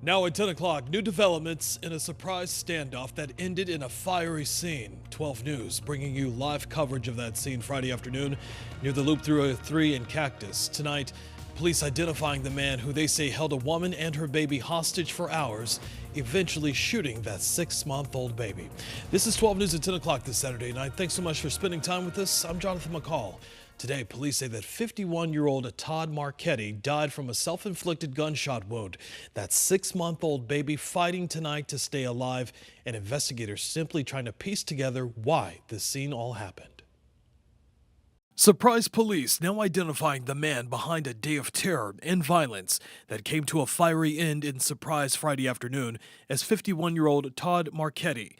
Now at 10 o'clock, new developments in a surprise standoff that ended in a fiery scene. 12 News bringing you live coverage of that scene Friday afternoon near the Loop 303 in Cactus. Tonight, police identifying the man who they say held a woman and her baby hostage for hours, eventually shooting that 6-month-old baby. This is 12 News at 10 o'clock this Saturday night. Thanks so much for spending time with us. I'm Jonathan McCall. Today, police say that 51-year-old Todd Marchetti died from a self-inflicted gunshot wound. That 6-month-old baby fighting tonight to stay alive, and investigators simply trying to piece together why this scene all happened. Surprise police now identifying the man behind a day of terror and violence that came to a fiery end in Surprise Friday afternoon as 51-year-old Todd Marchetti.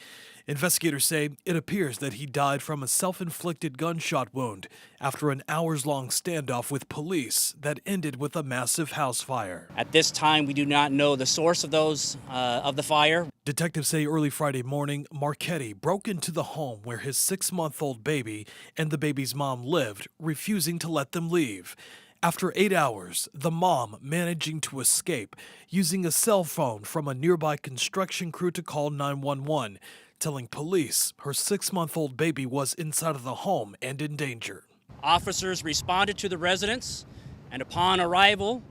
Investigators say it appears that he died from a self-inflicted gunshot wound after an hours-long standoff with police that ended with a massive house fire. At this time, we do not know the source of the fire. Detectives say early Friday morning, Marchetti broke into the home where his 6-month-old baby and the baby's mom lived, refusing to let them leave. After 8 hours, the mom managing to escape, using a cell phone from a nearby construction crew to call 911. Telling police her 6-month-old baby was inside of the home and in danger. Officers responded to the residence, and upon arrival,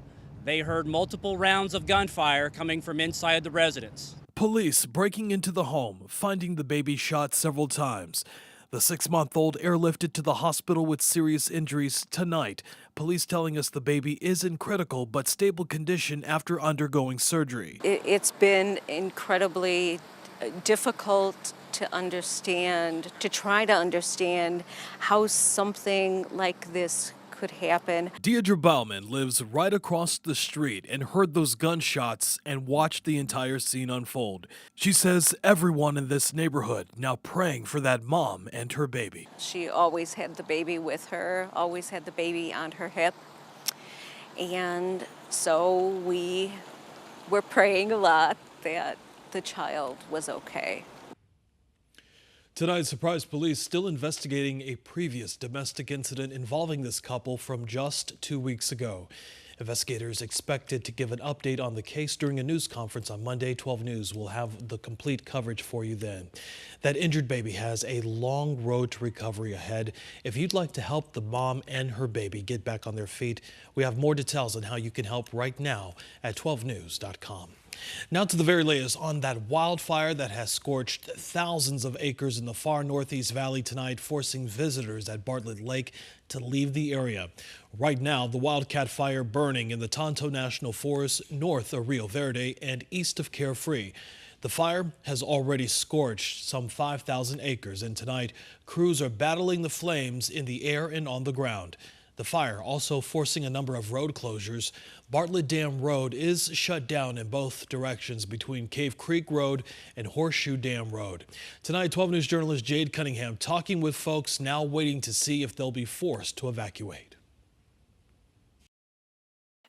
they heard multiple rounds of gunfire coming from inside the residence. Police breaking into the home, finding the baby shot several times. The 6-month-old airlifted to the hospital with serious injuries tonight. Police telling us the baby is in critical but stable condition after undergoing surgery. It's been incredibly difficult to understand, to try to understand how something like this could happen. Deidre Bauman lives right across the street and heard those gunshots and watched the entire scene unfold. She says everyone in this neighborhood now praying for that mom and her baby. She always had the baby with her, always had the baby on her hip. And so we were praying a lot that the child was okay. Tonight, Surprise Police still investigating a previous domestic incident involving this couple from just 2 weeks ago. Investigators expected to give an update on the case during a news conference on Monday. 12 News will have the complete coverage for you then. That injured baby has a long road to recovery ahead. If you'd like to help the mom and her baby get back on their feet, we have more details on how you can help right now at 12news.com. Now to the very latest on that wildfire that has scorched thousands of acres in the far northeast valley tonight, forcing visitors at Bartlett Lake to leave the area. Right now, the Wildcat fire burning in the Tonto National Forest north of Rio Verde and east of Carefree. The fire has already scorched some 5,000 acres, and tonight crews are battling the flames in the air and on the ground. The fire also forcing a number of road closures. Bartlett Dam Road is shut down in both directions between Cave Creek Road and Horseshoe Dam Road. Tonight, 12 News journalist Jade Cunningham talking with folks now waiting to see if they'll be forced to evacuate.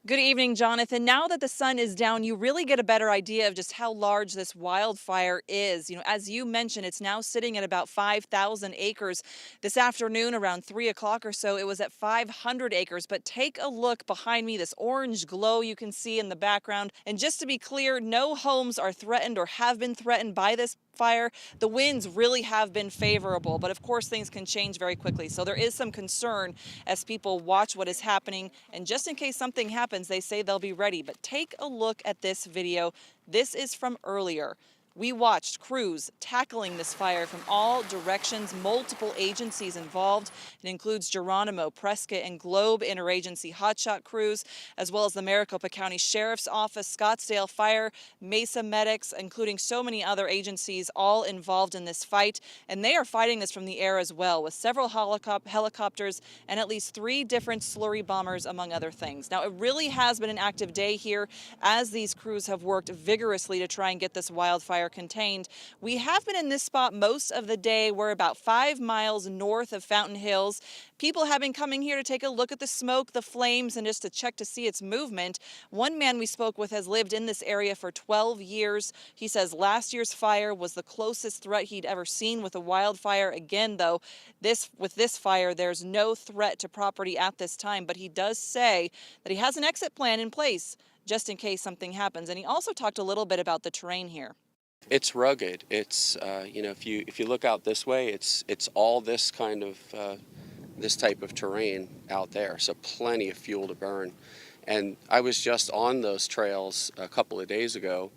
Good evening, Jonathan. Now that the sun is down, you really get a better idea of just how large this wildfire is. As you mentioned, it's now sitting at about 5,000 acres. This afternoon, around 3 o'clock or so, it was at 500 acres. But take a look behind me, this orange glow you can see in the background. And just to be clear, no homes are threatened or have been threatened by this fire. The winds really have been favorable, but of course things can change very quickly. So there is some concern as people watch what is happening, and just in case something happens, they say they'll be ready. But take a look at this video. This is from earlier. We watched crews tackling this fire from all directions, multiple agencies involved. It includes Geronimo, Prescott, and Globe interagency hotshot crews, as well as the Maricopa County Sheriff's Office, Scottsdale Fire, Mesa Medics, including so many other agencies all involved in this fight. And they are fighting this from the air as well, with several helicopters and at least 3 different slurry bombers, among other things. Now, it really has been an active day here as these crews have worked vigorously to try and get this wildfire contained. We have been in this spot most of the day. We're about 5 miles north of Fountain Hills. People have been coming here to take a look at the smoke, the flames, and just to check to see its movement. One man we spoke with has lived in this area for 12 years. He says last year's fire was the closest threat he'd ever seen with a wildfire. Again, though, with this fire, there's no threat to property at this time, but he does say that he has an exit plan in place. just in case something happens. And he also talked a little bit about the terrain here. It's rugged. It's if you look out this way, it's all this kind of this type of terrain out there. So plenty of fuel to burn. And I was just on those trails a couple of days ago,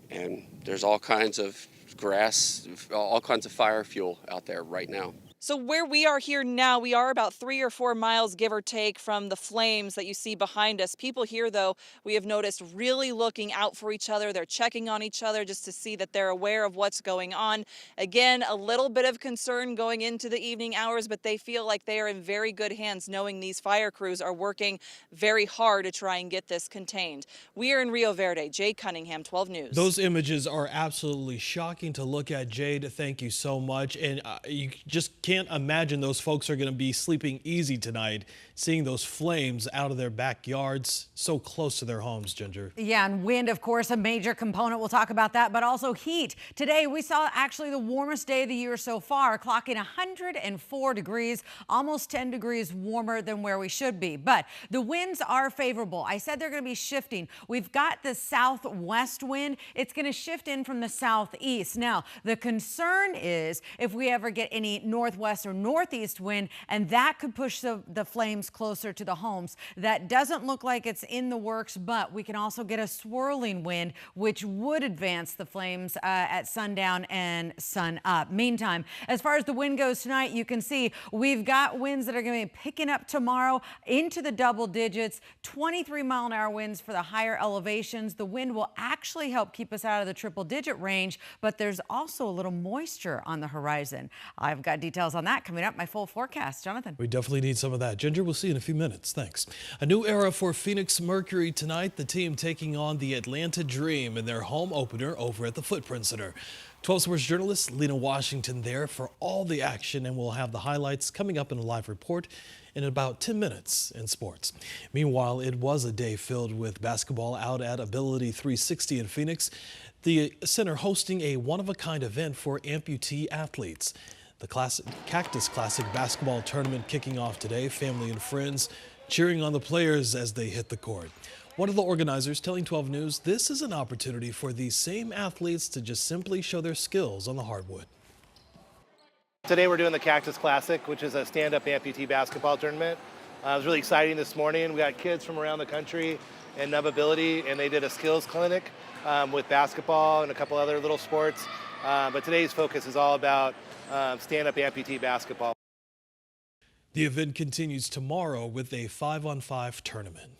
and there's all kinds of grass, all kinds of fire fuel out there right now. So where we are here now, we are about 3 or 4 miles, give or take, from the flames that you see behind us. People here, though, we have noticed really looking out for each other. They're checking on each other just to see that they're aware of what's going on. Again, a little bit of concern going into the evening hours, but they feel like they are in very good hands knowing these fire crews are working very hard to try and get this contained. We are in Rio Verde. Jade Cunningham, 12 News. Those images are absolutely shocking to look at, Jade. Thank you so much. And you just can't imagine those folks are going to be sleeping easy tonight, seeing those flames out of their backyards so close to their homes, Ginger. Yeah, and wind, of course, a major component. We'll talk about that, but also heat. Today, we saw actually the warmest day of the year so far, clocking 104 degrees, almost 10 degrees warmer than where we should be. But the winds are favorable. I said they're going to be shifting. We've got the southwest wind. It's going to shift in from the southeast. Now, the concern is if we ever get any northwest or northeast wind, and that could push the flames closer to the homes. That doesn't look like it's in the works, but we can also get a swirling wind, which would advance the flames at sundown and sun up. Meantime, as far as the wind goes tonight, you can see we've got winds that are going to be picking up tomorrow into the double digits, 23-mile-an-hour winds for the higher elevations. The wind will actually help keep us out of the triple-digit range, but there's also a little moisture on the horizon. I've got details on that coming up. My full forecast. Jonathan. We definitely need some of that. Ginger, we'll see you in a few minutes. Thanks. A new era for Phoenix Mercury tonight. The team taking on the Atlanta Dream in their home opener over at the Footprint Center. 12 Sports journalist Lena Washington there for all the action, and we'll have the highlights coming up in a live report in about 10 minutes in sports. Meanwhile, it was a day filled with basketball out at Ability 360 in Phoenix. The center hosting a one-of-a-kind event for amputee athletes. The Cactus Classic basketball tournament kicking off today. Family and friends cheering on the players as they hit the court. One of the organizers telling 12 News this is an opportunity for these same athletes to just simply show their skills on the hardwood. Today we're doing the Cactus Classic, which is a stand-up amputee basketball tournament. It was really exciting this morning. We got kids from around the country and Ability, and they did a skills clinic with basketball and a couple other little sports. But today's focus is all about stand-up amputee basketball. The event continues tomorrow with a 5-on-5 tournament.